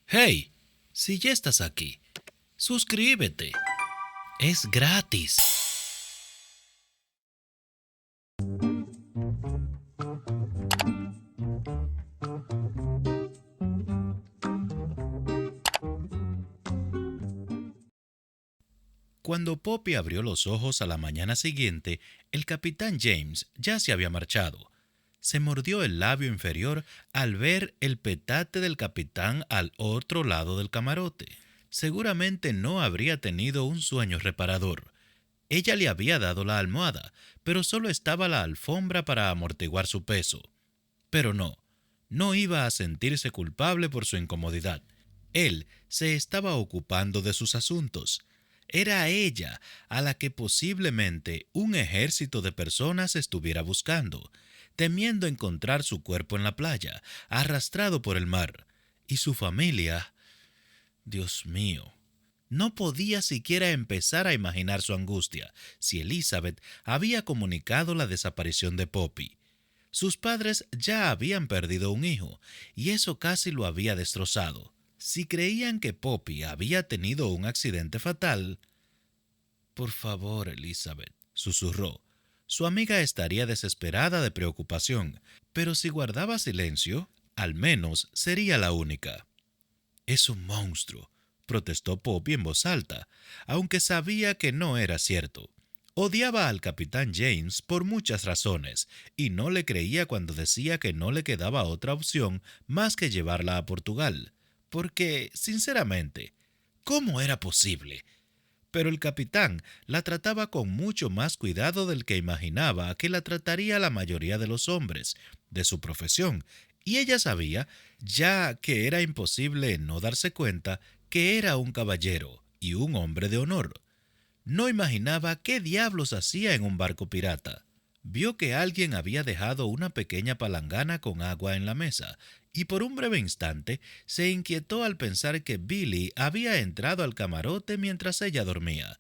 Hey, si ya estás aquí, suscríbete. Es gratis. Cuando Poppy abrió los ojos a la mañana siguiente, el capitán James ya se había marchado. Se mordió el labio inferior al ver el petate del capitán al otro lado del camarote. Seguramente no habría tenido un sueño reparador. Ella le había dado la almohada, pero solo estaba la alfombra para amortiguar su peso. Pero no iba a sentirse culpable por su incomodidad. Él se estaba ocupando de sus asuntos. Era ella a la que posiblemente un ejército de personas estuviera buscando, temiendo encontrar su cuerpo en la playa, arrastrado por el mar. Y su familia... Dios mío. No podía siquiera empezar a imaginar su angustia si Elizabeth había comunicado la desaparición de Poppy. Sus padres ya habían perdido un hijo, y eso casi lo había destrozado. Si creían que Poppy había tenido un accidente fatal... Por favor, Elizabeth, susurró. Su amiga estaría desesperada de preocupación, pero si guardaba silencio, al menos sería la única. Es un monstruo, protestó Poppy en voz alta, aunque sabía que no era cierto. Odiaba al capitán James por muchas razones, y no le creía cuando decía que no le quedaba otra opción más que llevarla a Portugal. Porque, sinceramente, ¿cómo era posible? Pero el capitán la trataba con mucho más cuidado del que imaginaba que la trataría la mayoría de los hombres de su profesión, y ella sabía, ya que era imposible no darse cuenta, que era un caballero y un hombre de honor. No imaginaba qué diablos hacía en un barco pirata. Vio que alguien había dejado una pequeña palangana con agua en la mesa, y por un breve instante se inquietó al pensar que Billy había entrado al camarote mientras ella dormía.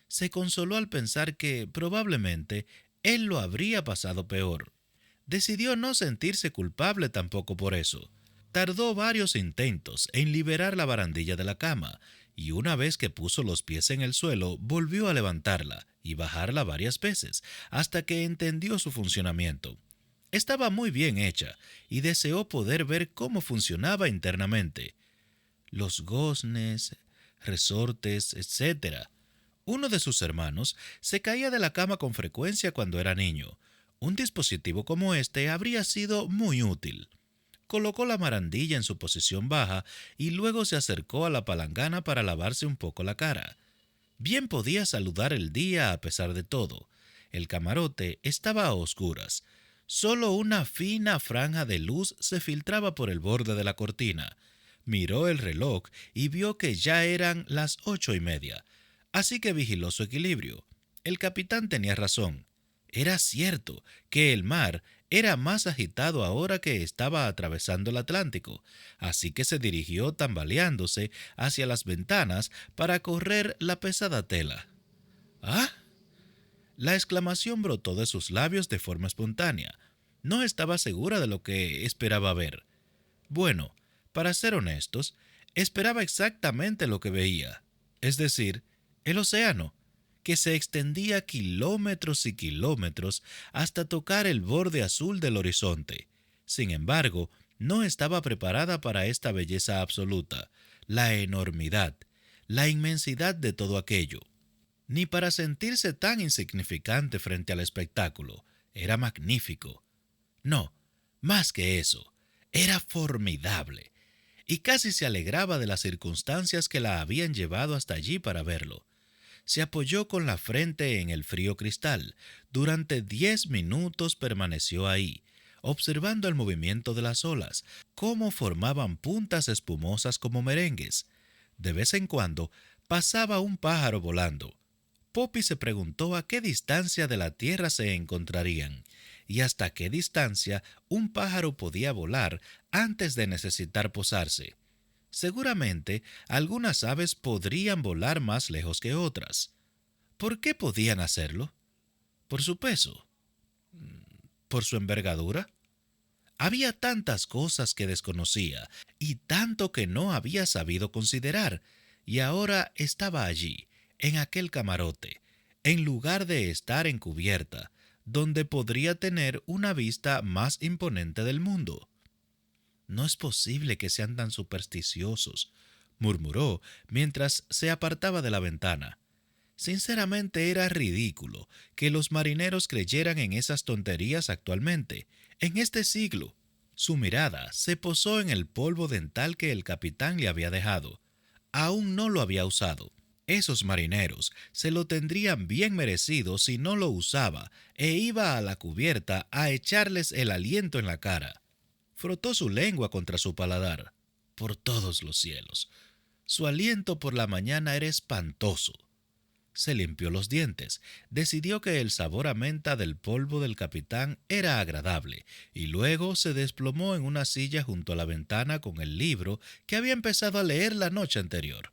Se consoló al pensar que, probablemente, él lo habría pasado peor. Decidió no sentirse culpable tampoco por eso. Tardó varios intentos en liberar la barandilla de la cama, y una vez que puso los pies en el suelo, volvió a levantarla y bajarla varias veces, hasta que entendió su funcionamiento. Estaba muy bien hecha, y deseó poder ver cómo funcionaba internamente. Los goznes, resortes, etc. Uno de sus hermanos se caía de la cama con frecuencia cuando era niño. Un dispositivo como este habría sido muy útil. Colocó la marandilla en su posición baja y luego se acercó a la palangana para lavarse un poco la cara. Bien podía saludar el día a pesar de todo. El camarote estaba a oscuras. Solo una fina franja de luz se filtraba por el borde de la cortina. Miró el reloj y vio que ya eran las 8:30. Así que vigiló su equilibrio. El capitán tenía razón. Era cierto que el mar era más agitado ahora que estaba atravesando el Atlántico, así que se dirigió tambaleándose hacia las ventanas para correr la pesada tela. ¿Ah? La exclamación brotó de sus labios de forma espontánea. No estaba segura de lo que esperaba ver. Bueno, para ser honestos, esperaba exactamente lo que veía, es decir, el océano, que se extendía kilómetros y kilómetros hasta tocar el borde azul del horizonte. Sin embargo, no estaba preparada para esta belleza absoluta, la enormidad, la inmensidad de todo aquello, ni para sentirse tan insignificante frente al espectáculo. Era magnífico. No, más que eso, era formidable, y casi se alegraba de las circunstancias que la habían llevado hasta allí para verlo. Se apoyó con la frente en el frío cristal. Durante 10 minutos permaneció ahí, observando el movimiento de las olas, cómo formaban puntas espumosas como merengues. De vez en cuando pasaba un pájaro volando. Poppy se preguntó a qué distancia de la tierra se encontrarían y hasta qué distancia un pájaro podía volar antes de necesitar posarse. Seguramente algunas aves podrían volar más lejos que otras. ¿Por qué podían hacerlo? ¿Por su peso? ¿Por su envergadura? Había tantas cosas que desconocía y tanto que no había sabido considerar, y ahora estaba allí, en aquel camarote, en lugar de estar en cubierta, donde podría tener una vista más imponente del mundo. No es posible que sean tan supersticiosos, murmuró mientras se apartaba de la ventana. Sinceramente era ridículo que los marineros creyeran en esas tonterías actualmente, en este siglo. Su mirada se posó en el polvo dental que el capitán le había dejado. Aún no lo había usado. Esos marineros se lo tendrían bien merecido si no lo usaba e iba a la cubierta a echarles el aliento en la cara. Frotó su lengua contra su paladar. Por todos los cielos. Su aliento por la mañana era espantoso. Se limpió los dientes, decidió que el sabor a menta del polvo del capitán era agradable, y luego se desplomó en una silla junto a la ventana con el libro que había empezado a leer la noche anterior.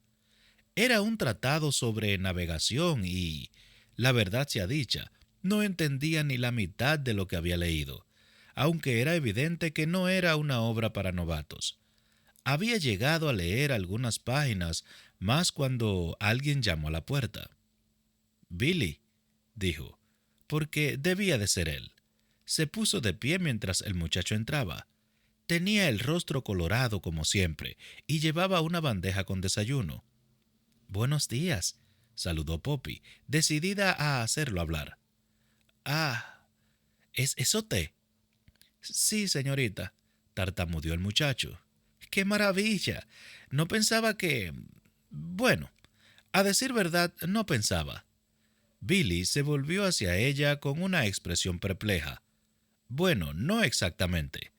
Era un tratado sobre navegación y, la verdad sea dicha, no entendía ni la mitad de lo que había leído, aunque era evidente que no era una obra para novatos. Había llegado a leer algunas páginas más cuando alguien llamó a la puerta. Billy, dijo, porque debía de ser él. Se puso de pie mientras el muchacho entraba. Tenía el rostro colorado como siempre y llevaba una bandeja con desayuno. Buenos días, saludó Poppy, decidida a hacerlo hablar. Ah, ¿es eso té? Sí, señorita, tartamudeó el muchacho. ¡Qué maravilla! No pensaba que... Bueno, a decir verdad, no pensaba. Billy se volvió hacia ella con una expresión perpleja. Bueno, no exactamente.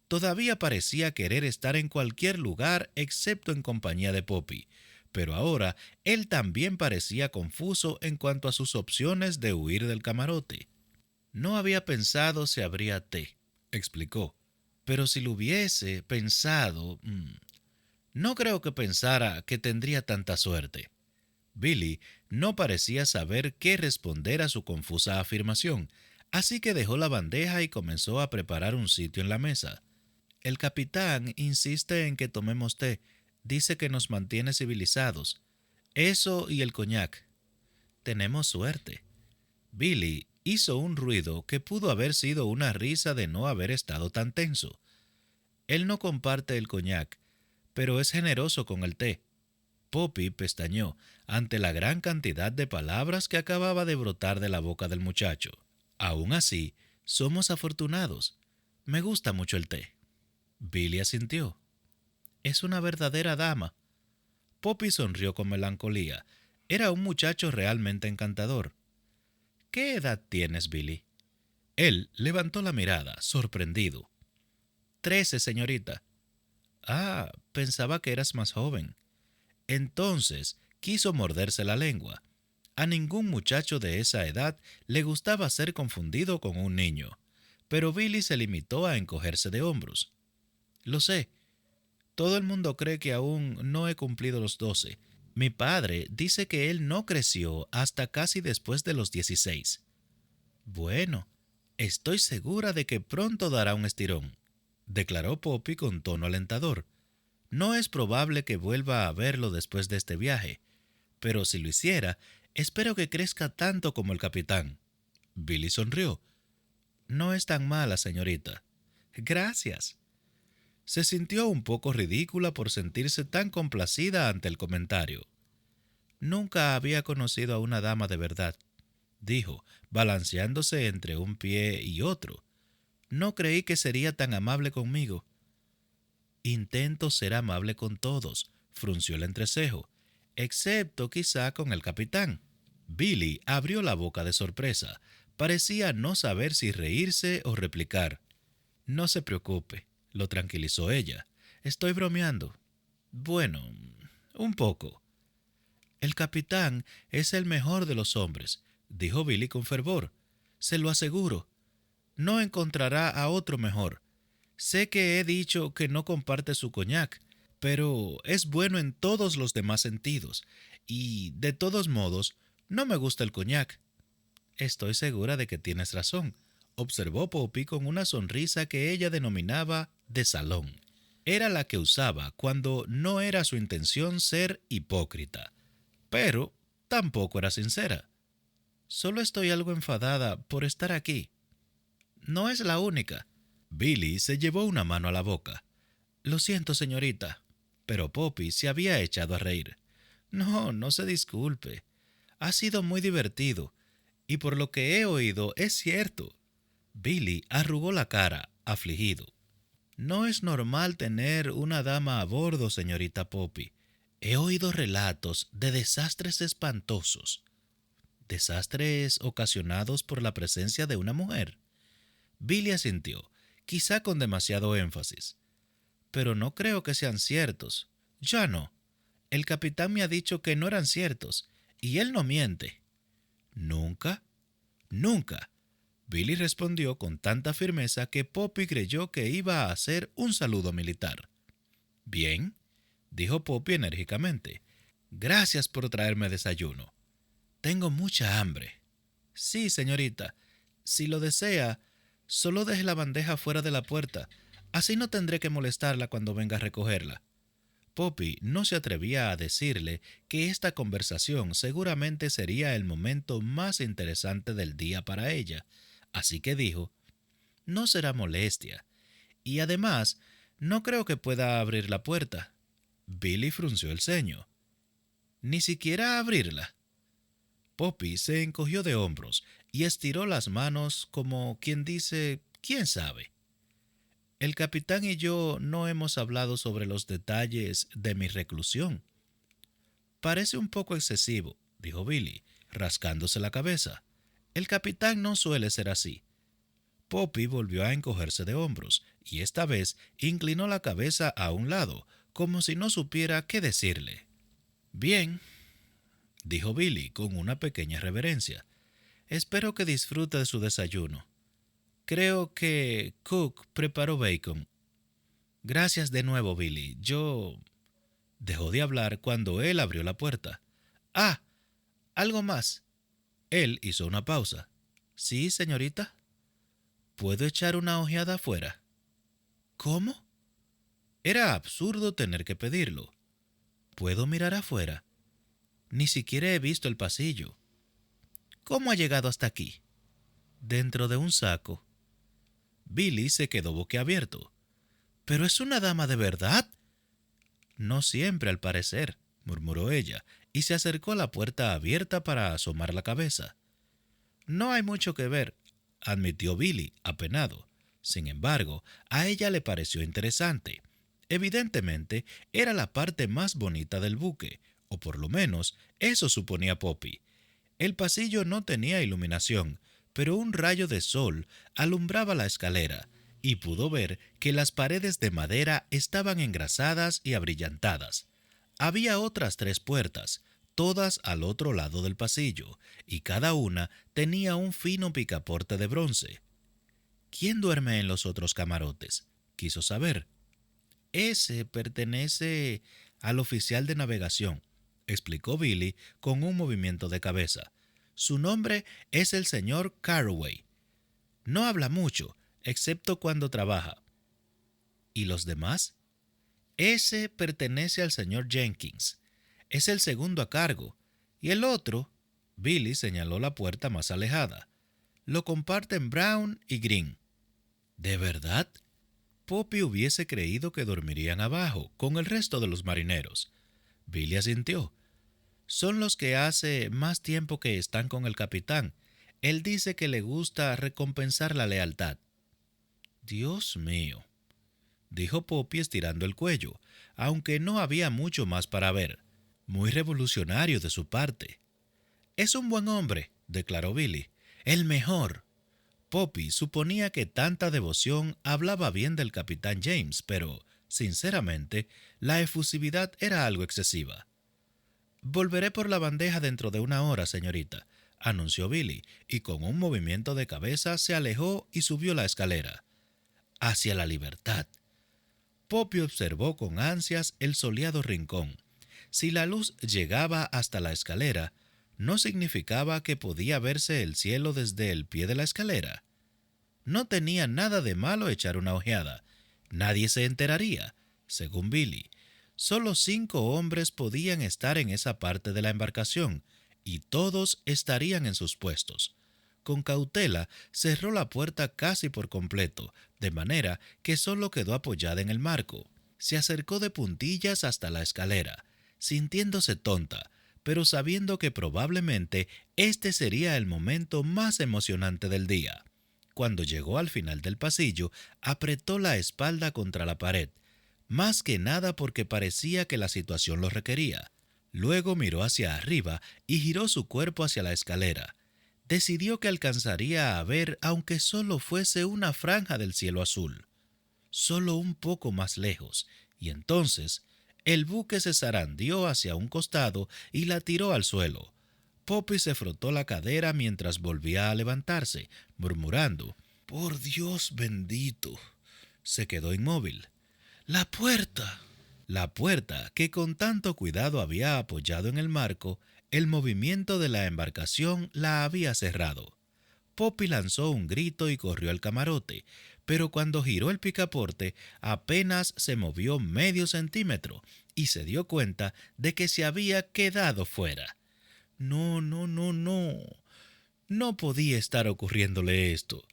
Todavía parecía querer estar en cualquier lugar excepto en compañía de Poppy, pero ahora él también parecía confuso en cuanto a sus opciones de huir del camarote. No había pensado si habría té, explicó, pero si lo hubiese pensado, no creo que pensara que tendría tanta suerte. Billy no parecía saber qué responder a su confusa afirmación, así que dejó la bandeja y comenzó a preparar un sitio en la mesa. El capitán insiste en que tomemos té. Dice que nos mantiene civilizados. Eso y el coñac. Tenemos suerte. Billy hizo un ruido que pudo haber sido una risa de no haber estado tan tenso. Él no comparte el coñac, pero es generoso con el té. Poppy pestañeó ante la gran cantidad de palabras que acababa de brotar de la boca del muchacho. Aún así, somos afortunados. Me gusta mucho el té. Billy asintió. Es una verdadera dama. Poppy sonrió con melancolía. Era un muchacho realmente encantador. ¿Qué edad tienes, Billy? Él levantó la mirada, sorprendido. 13, señorita. Ah, pensaba que eras más joven. Entonces quiso morderse la lengua. A ningún muchacho de esa edad le gustaba ser confundido con un niño, pero Billy se limitó a encogerse de hombros. Lo sé. Todo el mundo cree que aún no he cumplido los 12. Mi padre dice que él no creció hasta casi después de los 16. Bueno, estoy segura de que pronto dará un estirón, declaró Poppy con tono alentador. No es probable que vuelva a verlo después de este viaje, pero si lo hiciera, espero que crezca tanto como el capitán. Billy sonrió. No es tan mala, señorita. Gracias. Se sintió un poco ridícula por sentirse tan complacida ante el comentario. Nunca había conocido a una dama de verdad, dijo, balanceándose entre un pie y otro. No creí que sería tan amable conmigo. Intento ser amable con todos, frunció el entrecejo, excepto quizá con el capitán. Billy abrió la boca de sorpresa. Parecía no saber si reírse o replicar. No se preocupe, lo tranquilizó ella. Estoy bromeando. Bueno, un poco. El capitán es el mejor de los hombres, dijo Billy con fervor. Se lo aseguro. No encontrará a otro mejor. Sé que he dicho que no comparte su coñac, pero es bueno en todos los demás sentidos, y, de todos modos, no me gusta el coñac. Estoy segura de que tienes razón. observó Poppy con una sonrisa que ella denominaba de salón. Era la que usaba cuando no era su intención ser hipócrita, pero tampoco era sincera. Solo estoy algo enfadada por estar aquí. No es la única. Billy se llevó una mano a la boca. Lo siento, señorita. Pero Poppy se había echado a reír. No, no se disculpe. Ha sido muy divertido. Y por lo que he oído, es cierto. Billy arrugó la cara, afligido. No es normal tener una dama a bordo, señorita Poppy. He oído relatos de desastres espantosos. ¿Desastres ocasionados por la presencia de una mujer? Billy asintió, quizá con demasiado énfasis. Pero no creo que sean ciertos. Ya no. El capitán me ha dicho que no eran ciertos, y él no miente. ¿Nunca? Nunca. Billy respondió con tanta firmeza que Poppy creyó que iba a hacer un saludo militar. Bien, dijo Poppy enérgicamente. Gracias por traerme desayuno. Tengo mucha hambre. Sí, señorita. Si lo desea, solo deje la bandeja fuera de la puerta. Así no tendré que molestarla cuando venga a recogerla. Poppy no se atrevía a decirle que esta conversación seguramente sería el momento más interesante del día para ella, así que dijo, no será molestia. Y además, no creo que pueda abrir la puerta. Billy frunció el ceño. ¿Ni siquiera abrirla? Poppy se encogió de hombros y estiró las manos como quien dice, ¿quién sabe? El capitán y yo no hemos hablado sobre los detalles de mi reclusión. Parece un poco excesivo, dijo Billy, rascándose la cabeza. El capitán no suele ser así. Poppy volvió a encogerse de hombros y esta vez inclinó la cabeza a un lado, como si no supiera qué decirle. Bien, dijo Billy con una pequeña reverencia. Espero que disfrute de su desayuno. Creo que Cook preparó bacon. Gracias de nuevo, Billy. Yo... Dejó de hablar cuando él abrió la puerta. Ah, algo más. Él hizo una pausa. ¿Sí, señorita? ¿Puedo echar una ojeada afuera? ¿Cómo? Era absurdo tener que pedirlo. ¿Puedo mirar afuera? Ni siquiera he visto el pasillo. ¿Cómo ha llegado hasta aquí? Dentro de un saco. Billy se quedó boquiabierto. ¿Pero es una dama de verdad? No siempre, al parecer, murmuró ella, y se acercó a la puerta abierta para asomar la cabeza. No hay mucho que ver, admitió Billy, apenado. Sin embargo, a ella le pareció interesante. Evidentemente, era la parte más bonita del buque, o por lo menos eso suponía Poppy. El pasillo no tenía iluminación, pero un rayo de sol alumbraba la escalera, y pudo ver que las paredes de madera estaban engrasadas y abrillantadas. Había otras 3 puertas, todas al otro lado del pasillo, y cada una tenía un fino picaporte de bronce. ¿Quién duerme en los otros camarotes?, quiso saber. Ese pertenece al oficial de navegación, explicó Billy con un movimiento de cabeza. Su nombre es el señor Carroway. No habla mucho, excepto cuando trabaja. ¿Y los demás? Ese pertenece al señor Jenkins. Es el segundo a cargo. Y el otro, Billy señaló la puerta más alejada, lo comparten Brown y Green. ¿De verdad? Poppy hubiese creído que dormirían abajo, con el resto de los marineros. Billy asintió. Son los que hace más tiempo que están con el capitán. Él dice que le gusta recompensar la lealtad. Dios mío, dijo Poppy estirando el cuello, aunque no había mucho más para ver. Muy revolucionario de su parte. Es un buen hombre, declaró Billy. El mejor. Poppy suponía que tanta devoción hablaba bien del capitán James, pero, sinceramente, la efusividad era algo excesiva. Volveré por la bandeja dentro de 1 hora, señorita, anunció Billy, y con un movimiento de cabeza se alejó y subió la escalera. Hacia la libertad. Poppy observó con ansias el soleado rincón. Si la luz llegaba hasta la escalera, ¿no significaba que podía verse el cielo desde el pie de la escalera? No tenía nada de malo echar una ojeada. Nadie se enteraría, según Billy. Solo 5 hombres podían estar en esa parte de la embarcación, y todos estarían en sus puestos. Con cautela cerró la puerta casi por completo, de manera que solo quedó apoyada en el marco. Se acercó de puntillas hasta la escalera, sintiéndose tonta, pero sabiendo que probablemente este sería el momento más emocionante del día. Cuando llegó al final del pasillo, apretó la espalda contra la pared, más que nada porque parecía que la situación lo requería. Luego miró hacia arriba y giró su cuerpo hacia la escalera. Decidió que alcanzaría a ver aunque solo fuese una franja del cielo azul, solo un poco más lejos, y entonces el buque se zarandeó hacia un costado y la tiró al suelo. Poppy se frotó la cadera mientras volvía a levantarse, murmurando: «Por Dios bendito». Se quedó inmóvil. «¡La puerta!». La puerta, que con tanto cuidado había apoyado en el marco, el movimiento de la embarcación la había cerrado. Poppy lanzó un grito y corrió al camarote, pero cuando giró el picaporte apenas se movió medio centímetro y se dio cuenta de que se había quedado fuera. No, no, no, no. No podía estar ocurriéndole esto.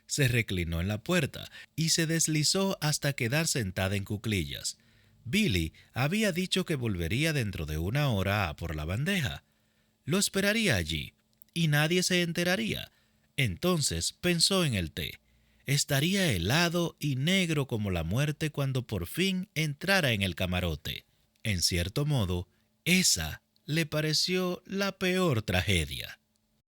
Se reclinó en la puerta y se deslizó hasta quedar sentada en cuclillas. Billy había dicho que volvería dentro de 1 hora a por la bandeja. Lo esperaría allí, y nadie se enteraría. Entonces pensó en el té. Estaría helado y negro como la muerte cuando por fin entrara en el camarote. En cierto modo, esa le pareció la peor tragedia.